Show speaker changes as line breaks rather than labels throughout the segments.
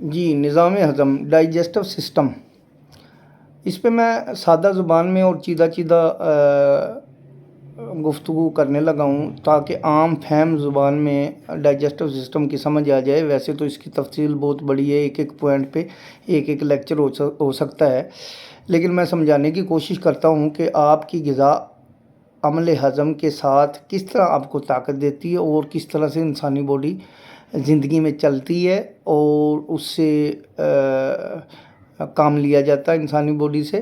جی، نظام ہضم digestive system, اس پہ میں سادہ زبان میں اور چیدہ گفتگو کرنے لگا ہوں تاکہ عام فہم زبان میں ڈائجسٹو سسٹم کی سمجھ آ جائے۔ ویسے تو اس کی تفصیل بہت بڑی ہے، ایک ایک پوائنٹ پہ ایک ایک لیکچر ہو سکتا ہے، لیکن میں سمجھانے کی کوشش کرتا ہوں کہ آپ کی غذا عمل ہضم کے ساتھ کس طرح آپ کو طاقت دیتی ہے اور کس طرح سے انسانی باڈی زندگی میں چلتی ہے اور اس سے کام لیا جاتا ہے انسانی باڈی سے۔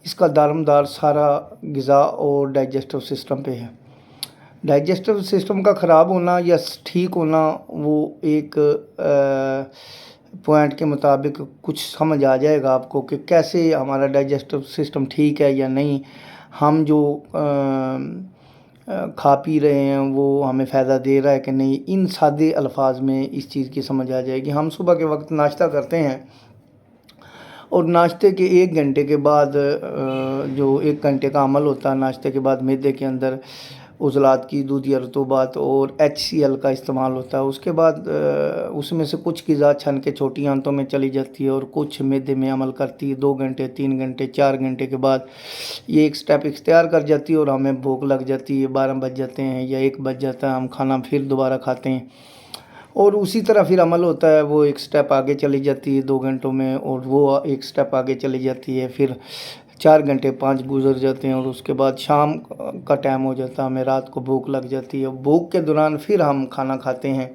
اس کا دار سارا غذا اور ڈائجسٹو سسٹم پہ ہے۔ ڈائجسٹو سسٹم کا خراب ہونا یا ٹھیک ہونا وہ ایک پوائنٹ کے مطابق کچھ سمجھ آ جائے گا آپ کو کہ کیسے ہمارا ڈائجسٹو سسٹم ٹھیک ہے یا نہیں، ہم جو کھا پی رہے ہیں وہ ہمیں فائدہ دے رہا ہے کہ نہیں۔ ان سادے الفاظ میں اس چیز کی سمجھ آ جائے گی۔ ہم صبح کے وقت ناشتہ کرتے ہیں اور ناشتے کے 1 گھنٹے کے بعد جو 1 گھنٹے کا عمل ہوتا ہے، ناشتے کے بعد معدے کے اندر عضلات کی دودھی رطوبات اور HCl کا استعمال ہوتا ہے۔ اس کے بعد اس میں سے کچھ غذا چھن کے چھوٹی آنتوں میں چلی جاتی ہے اور کچھ معدے میں عمل کرتی ہے۔ 2 گھنٹے 3 گھنٹے 4 گھنٹے کے بعد یہ ایک سٹیپ اختیار کر جاتی ہے اور ہمیں بھوک لگ جاتی ہے۔ 12 بج جاتے ہیں یا 1 بج جاتا ہے، ہم کھانا پھر دوبارہ کھاتے ہیں اور اسی طرح پھر عمل ہوتا ہے۔ وہ ایک سٹیپ آگے چلی جاتی ہے 2 گھنٹوں میں اور وہ ایک سٹیپ آگے چلی جاتی ہے۔ پھر 4 گھنٹے 5 گزر جاتے ہیں اور اس کے بعد شام کا ٹائم ہو جاتا ہے، ہمیں رات کو بھوک لگ جاتی ہے۔ بھوک کے دوران پھر ہم کھانا کھاتے ہیں۔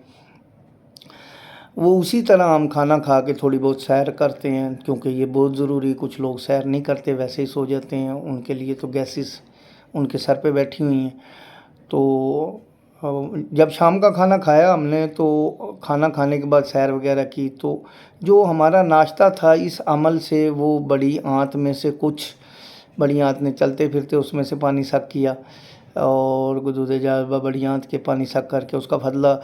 وہ اسی طرح ہم کھانا کھا کے تھوڑی بہت سیر کرتے ہیں کیونکہ یہ بہت ضروری۔ کچھ لوگ سیر نہیں کرتے، ویسے ہی سو جاتے ہیں، ان کے لیے تو گیسز ان کے سر پہ بیٹھی ہوئی ہیں۔ تو جب شام کا کھانا کھایا ہم نے تو کھانا کھانے کے بعد سیر وغیرہ کی، تو جو ہمارا ناشتہ تھا اس عمل سے وہ بڑی آنت میں سے کچھ بڑی آنت نے چلتے پھرتے اس میں سے پانی سک کیا اور غدود جاذبہ بڑی آنت کے پانی سک کر کے اس کا فضلہ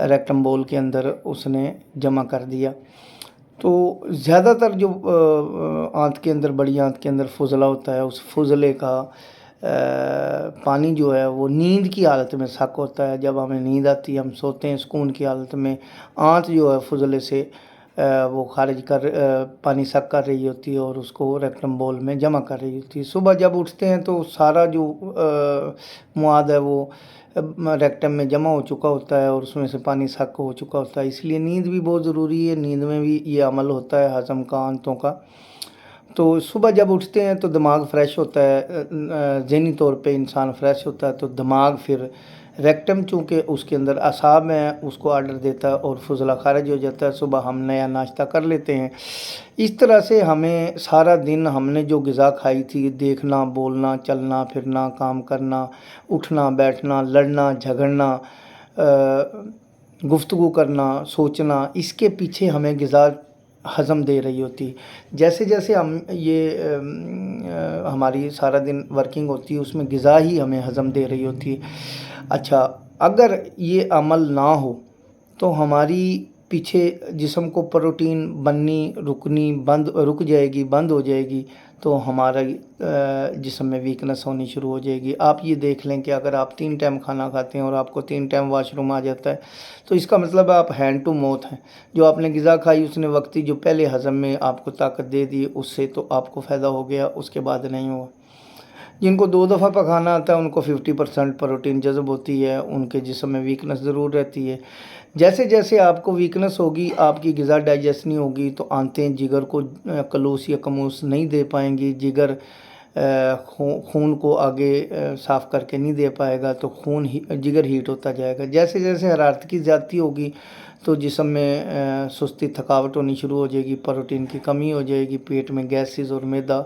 ریکٹم بول کے اندر اس نے جمع کر دیا۔ تو زیادہ تر جو آنت کے اندر بڑی آنت کے اندر فضلہ ہوتا ہے، اس فضلے کا پانی جو ہے وہ نیند کی حالت میں سک ہوتا ہے۔ جب ہمیں نیند آتی ہے ہم سوتے ہیں سکون کی حالت میں، آنت جو ہے فضلے سے وہ خارج پانی سک کر رہی ہوتی ہے اور اس کو ریکٹم بول میں جمع کر رہی ہوتی ہے۔ صبح جب اٹھتے ہیں تو سارا جو مواد ہے وہ ریکٹم میں جمع ہو چکا ہوتا ہے اور اس میں سے پانی سک ہو چکا ہوتا ہے۔ اس لیے نیند بھی بہت ضروری ہے، نیند میں بھی یہ عمل ہوتا ہے ہضم کا، آنتوں کا۔ تو صبح جب اٹھتے ہیں تو دماغ فریش ہوتا ہے، ذہنی طور پہ انسان فریش ہوتا ہے، تو دماغ پھر ریکٹم چونکہ اس کے اندر اعصاب ہیں اس کو آرڈر دیتا ہے اور فضلہ خارج ہو جاتا ہے۔ صبح ہم نیا ناشتہ کر لیتے ہیں۔ اس طرح سے ہمیں سارا دن ہم نے جو غذا کھائی تھی، دیکھنا، بولنا، چلنا پھرنا، کام کرنا، اٹھنا بیٹھنا، لڑنا جھگڑنا، گفتگو کرنا، سوچنا، اس کے پیچھے ہمیں غذا ہضم دے رہی ہوتی۔ جیسے جیسے ہم یہ ہماری سارا دن ورکنگ ہوتی ہے اس میں غذا ہی ہمیں ہضم دے رہی ہوتی ہے۔ اچھا، اگر یہ عمل نہ ہو تو ہماری پیچھے جسم کو پروٹین بننی رک جائے گی، بند ہو جائے گی، تو ہمارا جسم میں ویکنس ہونی شروع ہو جائے گی۔ آپ یہ دیکھ لیں کہ اگر آپ 3 ٹائم کھانا کھاتے ہیں اور آپ کو 3 ٹائم واش روم آ جاتا ہے تو اس کا مطلب ہے آپ ہینڈ ٹو ماؤتھ ہیں۔ جو آپ نے غذا کھائی اس نے وقتی جو پہلے ہضم میں آپ کو طاقت دے دی، اس سے تو آپ کو فائدہ ہو گیا، اس کے بعد نہیں ہوا۔ جن کو 2 دفعہ پکانا آتا ہے ان کو 50% پروٹین جذب ہوتی ہے، ان کے جسم میں ویکنس ضرور رہتی ہے۔ جیسے جیسے آپ کو ویکنس ہوگی، آپ کی غذا ڈائجسٹ نہیں ہوگی تو آنتیں جگر کو کلوس یا کموس نہیں دے پائیں گی، جگر خون کو آگے صاف کر کے نہیں دے پائے گا تو جگر ہیٹ ہوتا جائے گا۔ جیسے جیسے حرارت کی زیادتی ہوگی تو جسم میں سستی تھکاوٹ ہونی شروع ہو جائے گی، پروٹین کی کمی ہو جائے گی، پیٹ میں گیسز اور معدہ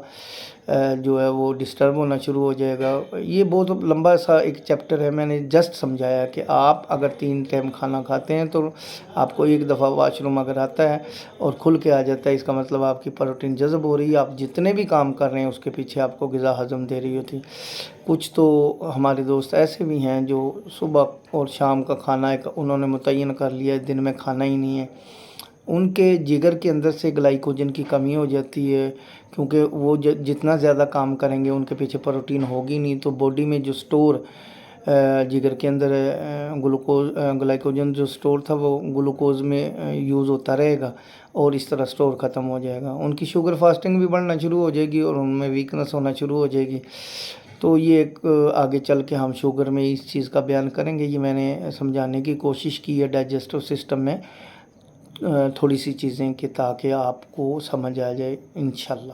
جو ہے وہ ڈسٹرب ہونا شروع ہو جائے گا۔ یہ بہت لمبا سا ایک چیپٹر ہے، میں نے جسٹ سمجھایا کہ آپ اگر 3 ٹائم کھانا کھاتے ہیں تو آپ کو 1 دفعہ واش روم اگر آتا ہے اور کھل کے آ جاتا ہے، اس کا مطلب آپ کی پروٹین جذب ہو رہی ہے۔ آپ جتنے بھی کام کر رہے ہیں اس کے پیچھے آپ کو غذا ہضم دے رہی ہوتی۔ کچھ تو ہمارے دوست ایسے بھی ہیں جو صبح اور شام کا کھانا انہوں نے متعین کر لیا ہے، دن میں کھانا ہی نہیں ہے۔ ان کے جگر کے اندر سے گلائکوجن کی کمی ہو جاتی ہے کیونکہ وہ جتنا زیادہ کام کریں گے ان کے پیچھے پروٹین ہوگی نہیں، تو باڈی میں جو سٹور جگر کے اندر گلائکوجن جو سٹور تھا وہ گلوکوز میں یوز ہوتا رہے گا اور اس طرح سٹور ختم ہو جائے گا. ان کی شوگر فاسٹنگ بھی بڑھنا شروع ہو جائے گی اور ان میں ویکنس ہونا شروع ہو جائے گی. تو یہ ایک آگے چل کے ہم شوگر میں اس چیز کا بیان کریں گے. یہ میں نے سمجھانے کی کوشش کی ہے ڈائجسٹو سسٹم میں تھوڑی سی چیزیں کہ تاکہ آپ کو سمجھ آ جائے انشاءاللہ.